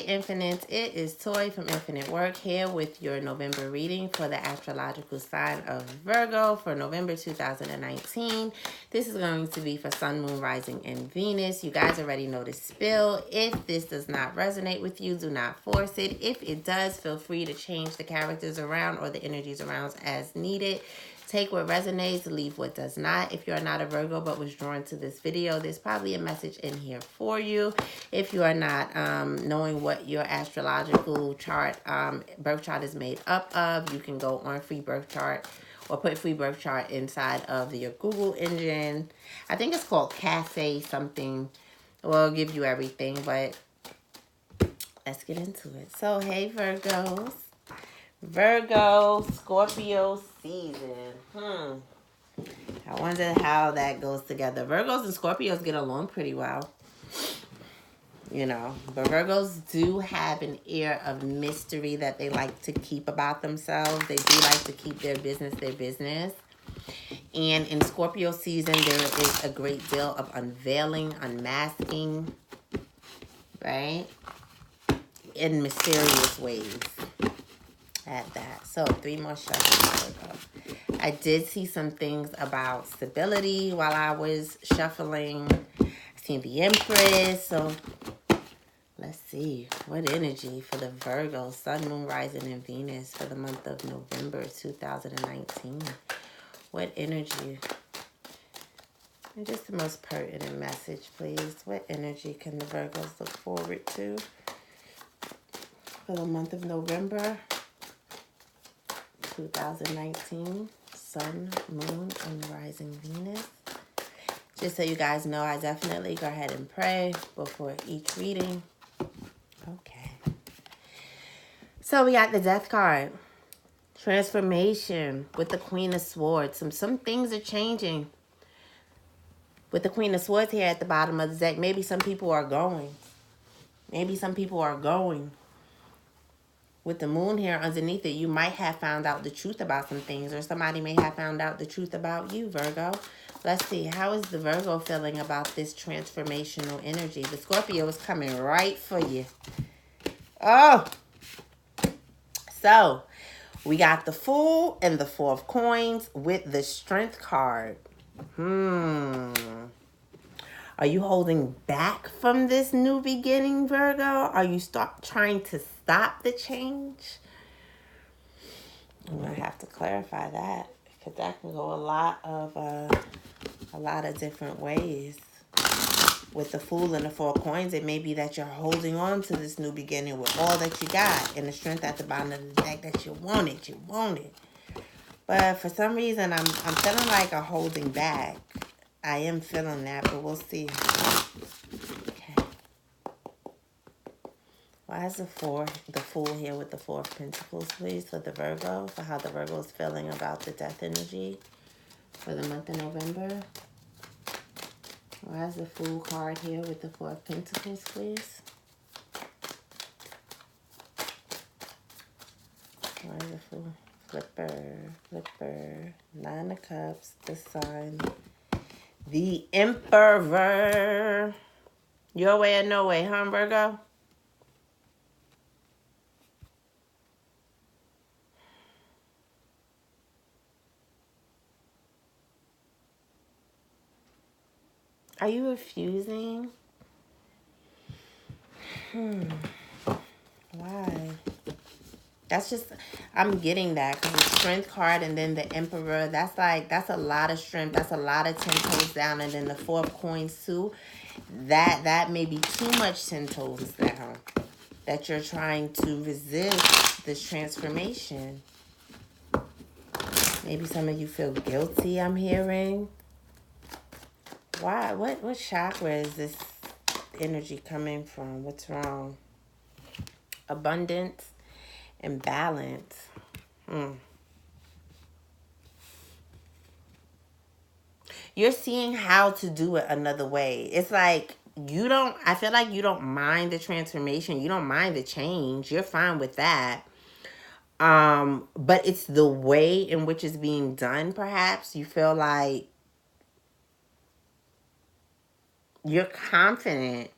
Infinite. It is Toy from Infinite Work here with your November reading for the astrological sign of Virgo for November 2019. This is going to be for Sun, Moon, Rising, and Venus. You guys already know the spill. If this does not resonate with you, do not force it. If it does, feel free to change the characters around or the energies around as needed. Take what resonates, leave what does not. If you're not a Virgo but was drawn to this video, there's probably a message in here for you. If you are not knowing what your astrological chart, birth chart is made up of, you can go on free birth chart or put free birth chart inside of your Google engine. I think it's called Cafe something. We'll give you everything, but let's get into it. So, hey Virgos. Virgo, Scorpio season. I wonder how that goes together. Virgos and Scorpios get along pretty well. You know, but Virgos do have an air of mystery that they like to keep about themselves. They do like to keep their business. And in Scorpio season, there is a great deal of unveiling, unmasking, right? In mysterious ways. At that. So 3 more shuffles. I did see some things about stability while I was shuffling. I seen the Empress. So let's see what energy for the Virgo, Sun, Moon, Rising, and Venus for the month of November 2019. What energy? And just the most pertinent message, please. What energy can the Virgos look forward to for the month of November 2019, Sun, Moon, and Rising Venus. Just so you guys know, I definitely go ahead and pray before each reading. Okay. So we got the Death card. Transformation with the Queen of Swords. Some things are changing. With the Queen of Swords here at the bottom of the deck, maybe some people are going. With the moon here underneath it, you might have found out the truth about some things, or somebody may have found out the truth about you, Virgo. Let's see. How is the Virgo feeling about this transformational energy? The Scorpio is coming right for you. Oh! So, we got the Fool and the Four of Coins with the Strength card. Are you holding back from this new beginning, Virgo? Are you trying to stop the change? I'm going to have to clarify that, because that can go a lot of different ways. With the Fool and the Four of Coins, it may be that you're holding on to this new beginning with all that you got, and the Strength at the bottom of the deck that you want it. But for some reason, I'm feeling like a holding back. I am feeling that, but we'll see. Okay. Why is the Fool here with the Four of Pentacles, please, for the Virgo, for how the Virgo is feeling about the death energy for the month of November? Why is the Fool card here with the Four of Pentacles, please? Why is the Fool? Flipper, Nine of Cups, the Sun, the Emperor. Your way or no way, huh, Virgo? Are you refusing? Why? That's just, I'm getting that, because the Strength card and then the Emperor, that's a lot of strength. That's a lot of 10 toes down. And then the Four of Coins too. That may be too much 10 toes down. That you're trying to resist this transformation. Maybe some of you feel guilty, I'm hearing. Why? What chakra is this energy coming from? What's wrong? Abundance and balance. You're seeing how to do it another way. It's like I feel like you don't mind the transformation. You don't mind the change. You're fine with that. But it's the way in which it's being done, perhaps. You feel like you're confident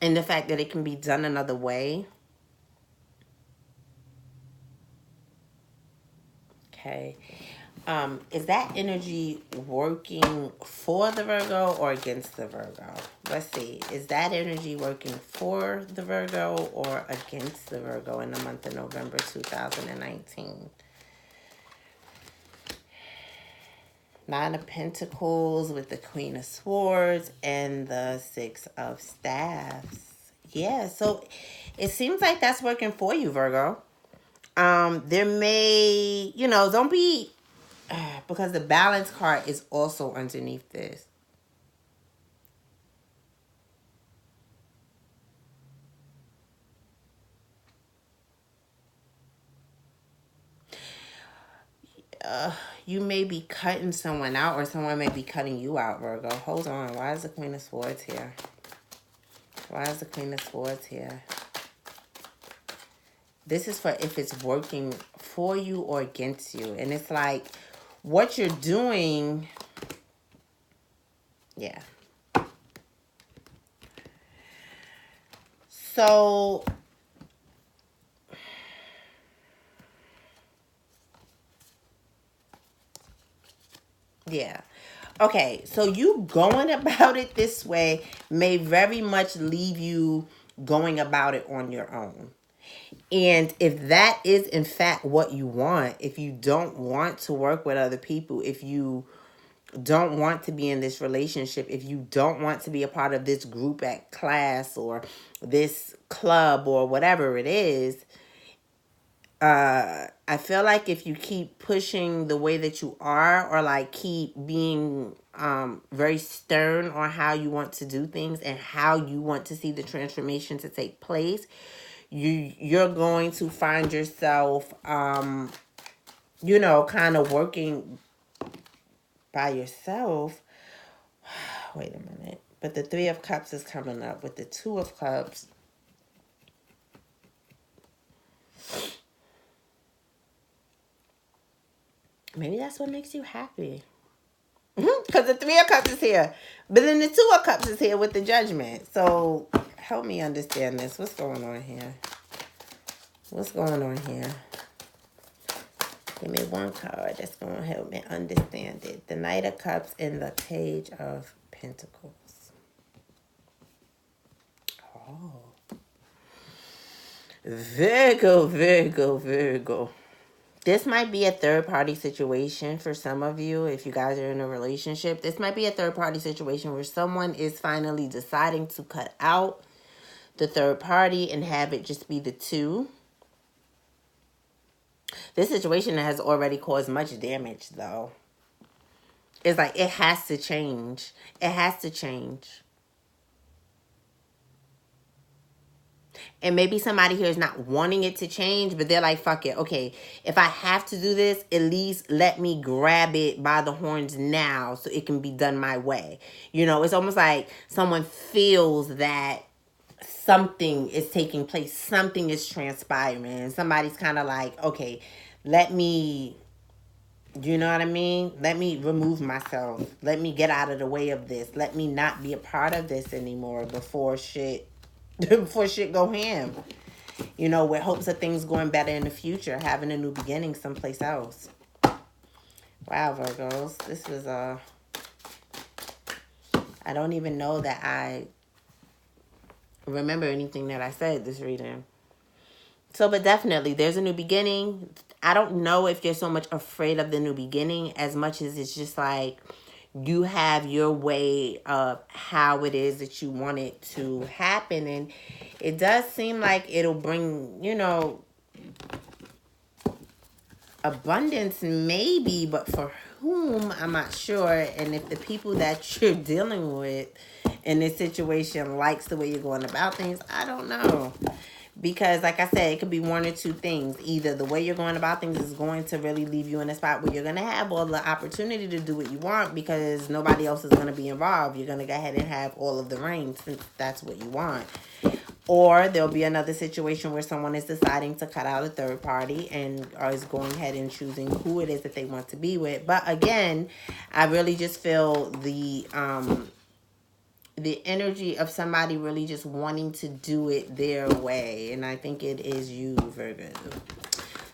and the fact that it can be done another way. Okay. Is that energy working for the Virgo or against the Virgo? Let's see. Is that energy working for the Virgo or against the Virgo in the month of November 2019? Nine of Pentacles with the Queen of Swords and the Six of Staffs. Yeah, so it seems like that's working for you, Virgo. There may, don't be, because the balance card is also underneath this. You may be cutting someone out or someone may be cutting you out, Virgo. Hold on. Why is the Queen of Swords here? Why is the Queen of Swords here? This is for if it's working for you or against you. And it's like what you're doing. Yeah. So yeah. Okay, so you going about it this way may very much leave you going about it on your own. And if that is in fact what you want, if you don't want to work with other people, if you don't want to be in this relationship, if you don't want to be a part of this group at class or this club or whatever it is, I feel like if you keep pushing the way that you are, or like keep being very stern on how you want to do things and how you want to see the transformation to take place, you're going to find yourself kind of working by yourself. Wait a minute. But the Three of Cups is coming up with the Two of Cups. Maybe that's what makes you happy. Because the Three of Cups is here. But then the Two of Cups is here with the Judgment. So help me understand this. What's going on here? What's going on here? Give me one card that's going to help me understand it. The Knight of Cups and the Page of Pentacles. Oh. Virgo, Virgo, Virgo. This might be a third-party situation for some of you. If you guys are in a relationship, this might be a third-party situation where someone is finally deciding to cut out the third party and have it just be the two. This situation has already caused much damage, though. It's like it has to change. It has to change. And maybe somebody here is not wanting it to change, but they're like, fuck it. Okay, if I have to do this, at least let me grab it by the horns now so it can be done my way. It's almost like someone feels that something is taking place. Something is transpiring. And somebody's kind of like, okay, let me, you know what I mean? Let me remove myself. Let me get out of the way of this. Let me not be a part of this anymore before shit go ham. With hopes of things going better in the future, having a new beginning someplace else. Wow, Virgos. This was I don't even know that I remember anything that I said this reading. So, but definitely, there's a new beginning. I don't know if you're so much afraid of the new beginning as much as it's just like you have your way of how it is that you want it to happen. And it does seem like it'll bring, abundance maybe, but for whom, I'm not sure. And if the people that you're dealing with in this situation likes the way you're going about things, I don't know. Because like I said, it could be one or two things. Either the way you're going about things is going to really leave you in a spot where you're going to have all the opportunity to do what you want because nobody else is going to be involved. You're going to go ahead and have all of the reins since that's what you want. Or there'll be another situation where someone is deciding to cut out a third party and is going ahead and choosing who it is that they want to be with. But again, I really just feel the the energy of somebody really just wanting to do it their way. And I think it is you, Virgo.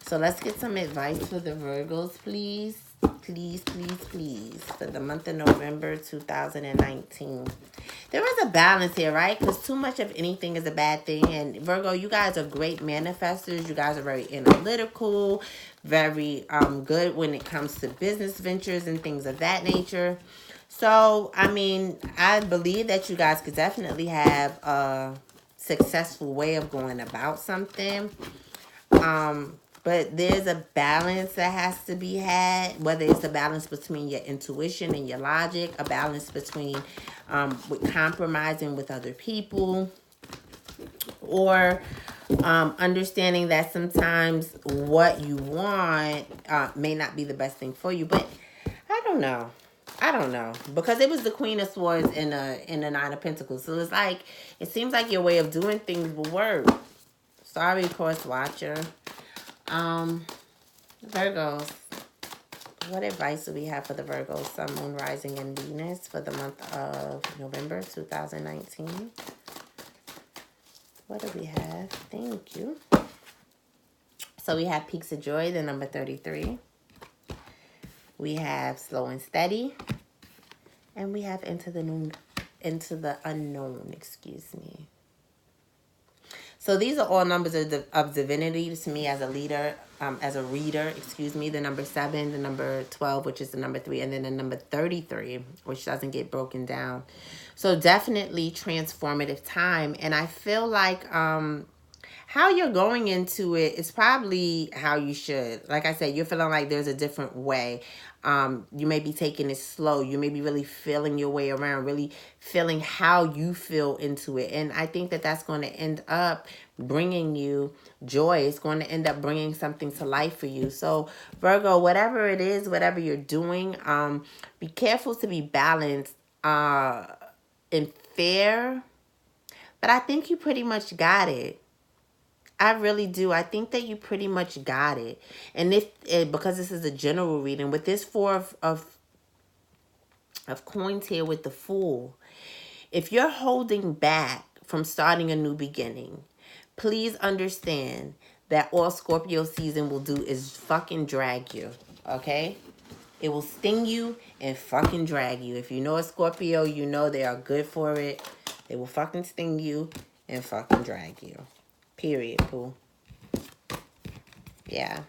So let's get some advice for the Virgos, please. Please, please, please. For the month of November 2019. There is a balance here, right? Because too much of anything is a bad thing. And Virgo, you guys are great manifestors. You guys are very analytical, very good when it comes to business ventures and things of that nature. So, I mean, I believe that you guys could definitely have a successful way of going about something. But there's a balance that has to be had, whether it's a balance between your intuition and your logic, a balance between with compromising with other people, or understanding that sometimes what you want may not be the best thing for you. But I don't know. Because it was the Queen of Swords in the Nine of Pentacles. So it's like, it seems like your way of doing things will work. Sorry, course watcher. Virgos, what advice do we have for the Virgos, Sun, Moon, Rising, and Venus for the month of November 2019? What do we have? Thank you. So we have Peaks of Joy, the number 33. We have Slow and Steady. And we have Into the Unknown, excuse me. So these are all numbers of divinity to me as a leader, as a reader, excuse me. The number 7, the number 12, which is the number 3, and then the number 33, which doesn't get broken down. So definitely transformative time. And I feel like how you're going into it is probably how you should. Like I said, you're feeling like there's a different way. You may be taking it slow. You may be really feeling your way around, really feeling how you feel into it. And I think that that's going to end up bringing you joy. It's going to end up bringing something to life for you. So Virgo, whatever it is, whatever you're doing, be careful to be balanced and fair. But I think you pretty much got it. I really do. I think that you pretty much got it. And because this is a general reading, with this 4 of coins here with the Fool, if you're holding back from starting a new beginning, please understand that all Scorpio season will do is fucking drag you, okay? It will sting you and fucking drag you. If you know a Scorpio, you know they are good for it. They will fucking sting you and fucking drag you. Period, Pooh. Yeah.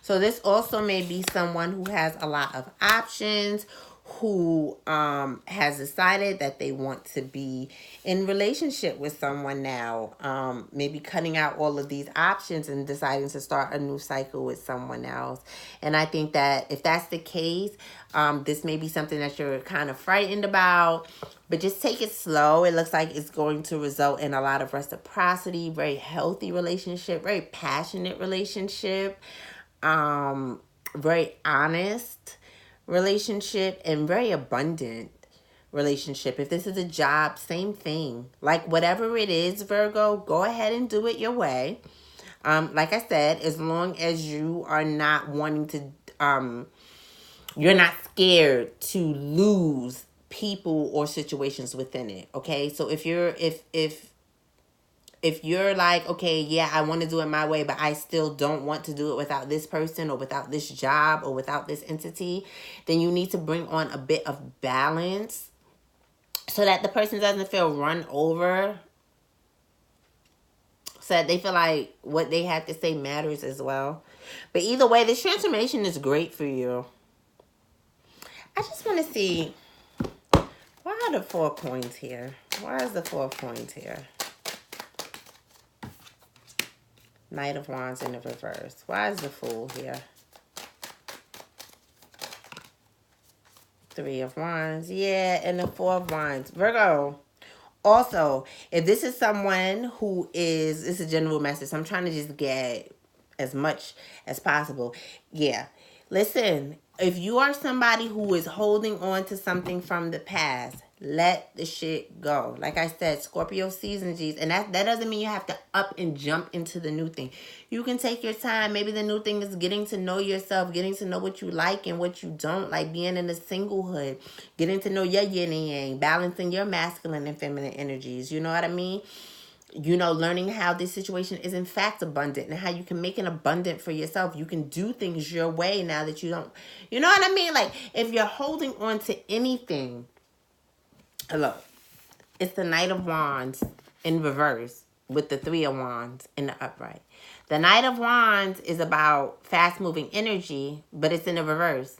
So this also may be someone who has a lot of options, who has decided that they want to be in relationship with someone now. Maybe cutting out all of these options and deciding to start a new cycle with someone else. And I think that if that's the case, this may be something that you're kind of frightened about. But just take it slow. It looks like it's going to result in a lot of reciprocity, very healthy relationship, very passionate relationship, very honest relationship, and very abundant relationship. If this is a job, same thing. Like whatever it is, Virgo, go ahead and do it your way. Like I said, as long as you are not wanting to, you're not scared to lose people or situations within it. Okay, so if you're like, okay, yeah, I want to do it my way, but I still don't want to do it without this person or without this job or without this entity, then you need to bring on a bit of balance so that the person doesn't feel run over, so that they feel like what they have to say matters as well. But either way, this transformation is great for you. I just want to see, why are the 4 coins here? Why is the 4 coins here? Knight of Wands in the reverse. Why is the Fool here? 3 of Wands. Yeah, and the 4 of Wands. Virgo. Also, if this is someone who is, it's a general message. So I'm trying to just get as much as possible. Yeah. Listen, if you are somebody who is holding on to something from the past, let the shit go. Like I said, Scorpio season G's. And that doesn't mean you have to up and jump into the new thing. You can take your time. Maybe the new thing is getting to know yourself, getting to know what you like and what you don't like, being in the singlehood, getting to know your yin and yang, balancing your masculine and feminine energies. You know what I mean? You know, learning how this situation is in fact abundant and how you can make it abundant for yourself. You can do things your way now that you don't, you know what I mean? Like, if you're holding on to anything, look, it's the Knight of Wands in reverse with the Three of Wands in the upright. The Knight of Wands is about fast-moving energy, but it's in the reverse.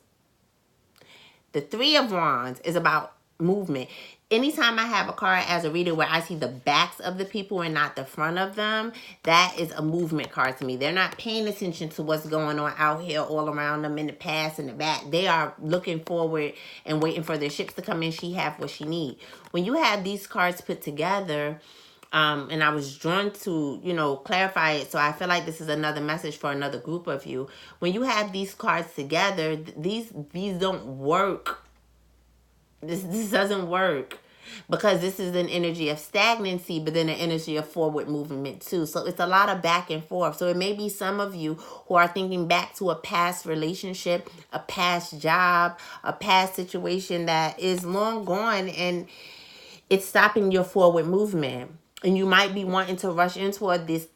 The Three of Wands is about movement. Anytime I have a card as a reader where I see the backs of the people and not the front of them, that is a movement card to me. They're not paying attention to what's going on out here all around them in the past and the back. They are looking forward and waiting for their ships to come in. She have what she need. When you have these cards put together, and I was drawn to, you know, clarify it. So I feel like this is another message for another group of you. When you have these cards together, these don't work. This doesn't work because this is an energy of stagnancy, but then an energy of forward movement too. So it's a lot of back and forth. So it may be some of you who are thinking back to a past relationship, a past job, a past situation that is long gone, and it's stopping your forward movement. And you might be wanting to rush into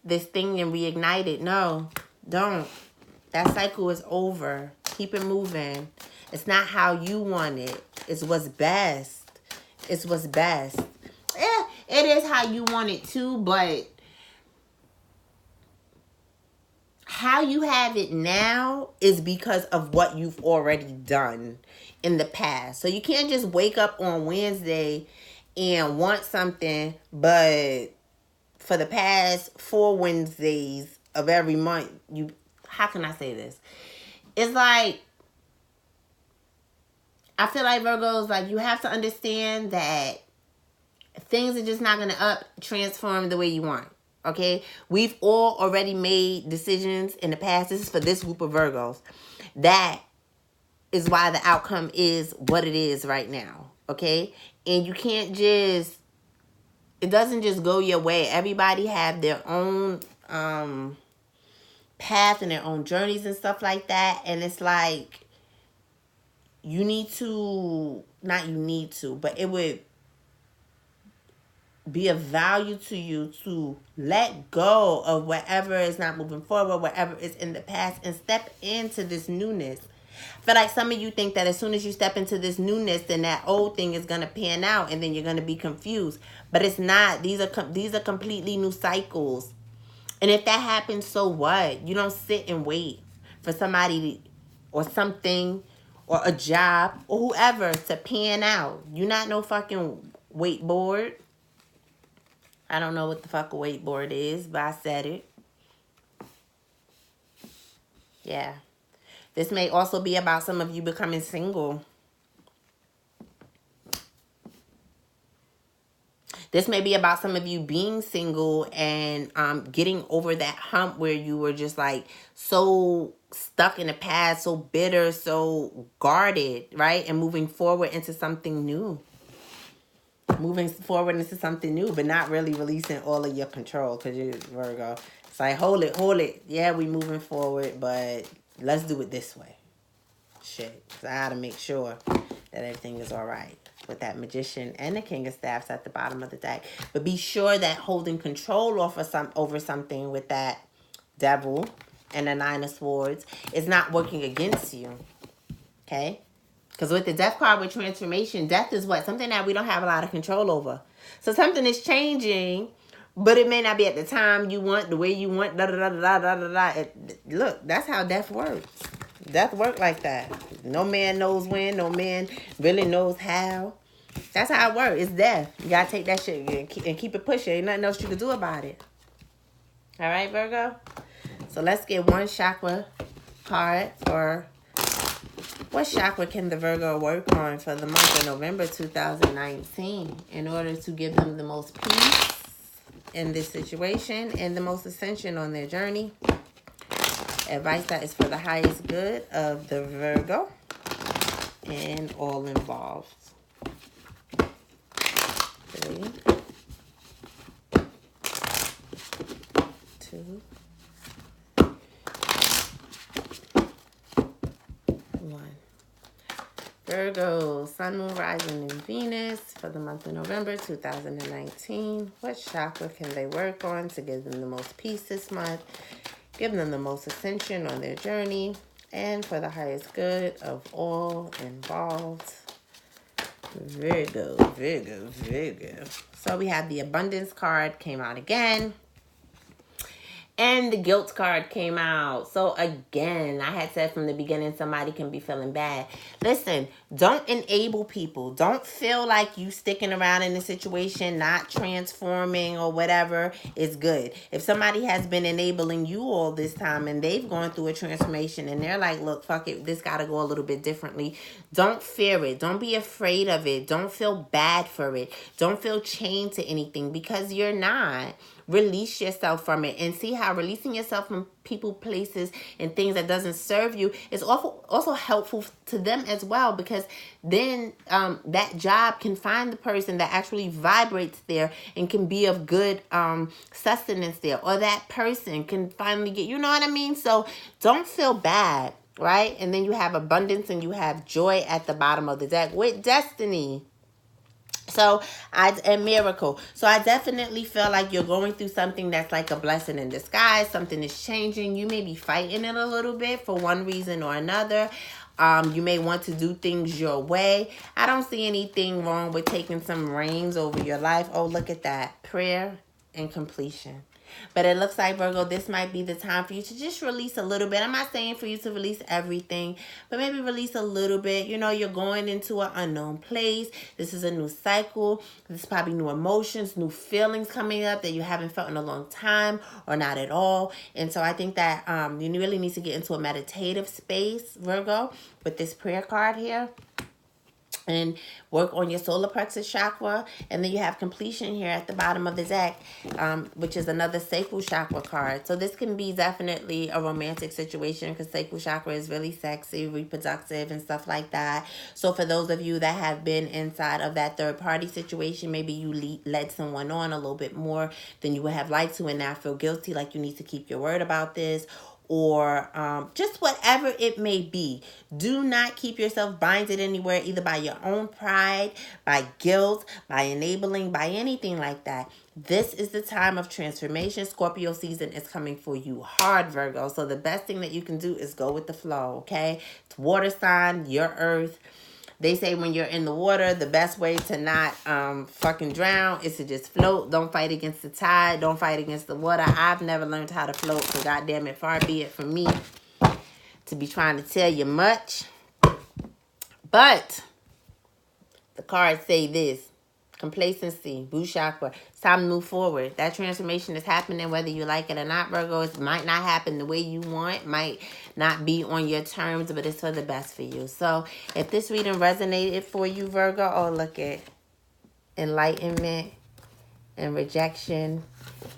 this thing and reignite it. No, don't. That cycle is over. Keep it moving. It's not how you want it. It's what's best. It's what's best. It is how you want it too, but how you have it now is because of what you've already done in the past. So you can't just wake up on Wednesday and want something, but for the past 4 Wednesdays of every month, how can I say this? It's like, I feel like Virgos, like, you have to understand that things are just not going to transform the way you want. Okay? We've all already made decisions in the past. This is for this group of Virgos. That is why the outcome is what it is right now. Okay? And you can't just, it doesn't just go your way. Everybody have their own path and their own journeys and stuff like that. And it's like, you need to, not you need to, but it would be of value to you to let go of whatever is not moving forward, whatever is in the past, and step into this newness. I feel like some of you think that as soon as you step into this newness, then that old thing is going to pan out and then you're going to be confused. But it's not. These are completely new cycles. And if that happens, so what? You don't sit and wait for somebody or something or a job or whoever to pan out. You're not no fucking wakeboard. I don't know what the fuck a wakeboard is, but I said it. Yeah. This may also be about some of you becoming single. This may be about some of you being single and getting over that hump where you were just like so stuck in the past, so bitter, so guarded, right? And moving forward into something new. Moving forward into something new, but not really releasing all of your control because you're Virgo. It's like, hold it. Yeah, we moving forward, but let's do it this way. Shit. So I gotta make sure that everything is all right with that Magician and the King of Staffs at the bottom of the deck. But be sure that holding control over something with that Devil and the Nine of Swords is not working against you. Okay? Because with the Death card with transformation, death is what? Something that we don't have a lot of control over. So something is changing, but it may not be at the time you want, the way you want, Look, that's how death works. Death works like that. No man knows when. No man really knows how. That's how it works. It's death. You got to take that shit and keep it pushing. Ain't nothing else you can do about it. All right, Virgo? So let's get one chakra card for... What chakra can the Virgo work on for the month of November 2019 in order to give them the most peace in this situation and the most ascension on their journey? Advice that is for the highest good of the Virgo and all involved. 3, 2, 1. Virgo, Sun, Moon, Rising, and Venus for the month of November 2019. What chakra can they work on to give them the most peace this month? Give them the most ascension on their journey. And for the highest good of all involved. Virgo, Virgo, Virgo. So we have the abundance card came out again. And the guilt card came out. So again, I had said from the beginning, somebody can be feeling bad. Listen, don't enable people. Don't feel like you sticking around in a situation, not transforming or whatever is good. If somebody has been enabling you all this time and they've gone through a transformation and they're like, look, fuck it, this got to go a little bit differently. Don't fear it. Don't be afraid of it. Don't feel bad for it. Don't feel chained to anything because you're not. Release yourself from it and see how releasing yourself from people, places, and things that doesn't serve you is also helpful to them as well, because then that job can find the person that actually vibrates there and can be of good sustenance there, or that person can finally get, you know what I mean? So don't feel bad, right? And then you have abundance and you have joy at the bottom of the deck with destiny. So and miracle. So I definitely feel like you're going through something that's like a blessing in disguise. Something is changing. You may be fighting it a little bit for one reason or another. You may want to do things your way. I don't see anything wrong with taking some reins over your life. Oh, look at that. Prayer and completion. But it looks like, Virgo, this might be the time for you to just release a little bit. I'm not saying for you to release everything, but maybe release a little bit. You know, you're going into an unknown place. This is a new cycle. This is probably new emotions, new feelings coming up that you haven't felt in a long time or not at all. And so I think that you really need to get into a meditative space, Virgo, with this prayer card here. And work on your solar plexus chakra. And then you have completion here at the bottom of the deck, which is another sacral chakra card. So this can be definitely a romantic situation because sacral chakra is really sexy, reproductive, and stuff like that. So for those of you that have been inside of that third party situation, maybe you led someone on a little bit more than you would have liked to and now feel guilty, like you need to keep your word about this. Or just whatever it may be. Do not keep yourself binded anywhere, either by your own pride, by guilt, by enabling, by anything like that. This is the time of transformation. Scorpio season is coming for you hard, Virgo. So the best thing that you can do is go with the flow, okay? It's water sign, your earth. They say when you're in the water, the best way to not fucking drown is to just float. Don't fight against the tide. Don't fight against the water. I've never learned how to float, so goddamn it, far be it from me to be trying to tell you much. But the cards say this. Complacency, Boo chakra. It's time to move forward. That transformation is happening whether you like it or not, Virgo. It might not happen the way you want. Might not be on your terms, but it's for the best for you. So if this reading resonated for you, Virgo, oh, look at enlightenment and rejection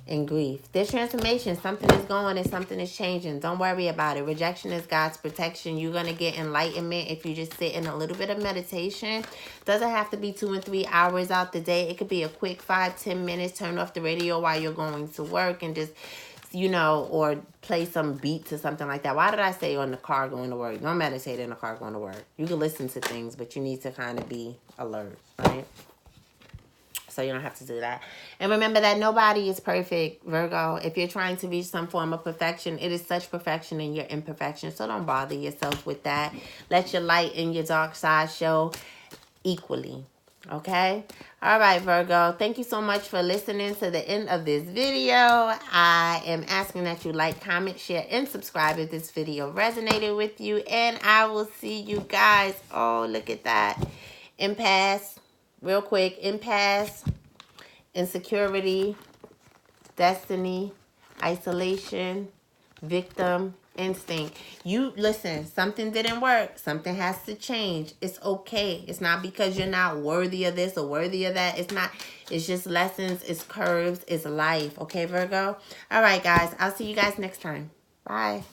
and grief. There's transformation. Something is going and something is changing. Don't worry about it. Rejection is God's protection. You're going to get enlightenment if you just sit in a little bit of meditation. Doesn't have to be 2 and 3 hours out the day. It could be a quick 5-10 minutes. Turn off the radio while you're going to work and just, you know, or play some beats or something like that. Why did I say on the car going to work? Don't meditate in the car going to work. You can listen to things, but you need to kind of be alert, right? So you don't have to do that. And remember that nobody is perfect, Virgo. If you're trying to reach some form of perfection, it is such perfection in your imperfection. So don't bother yourself with that. Let your light and your dark side show equally. Okay? All right, Virgo. Thank you so much for listening to the end of this video. I am asking that you like, comment, share, and subscribe if this video resonated with you. And I will see you guys. Oh, look at that. Impasse. Real quick, impasse, insecurity, destiny, isolation, victim, instinct. You listen, something didn't work. Something has to change. It's okay. It's not because you're not worthy of this or worthy of that. It's not. It's just lessons. It's curves. It's life. Okay, Virgo? All right, guys. I'll see you guys next time. Bye.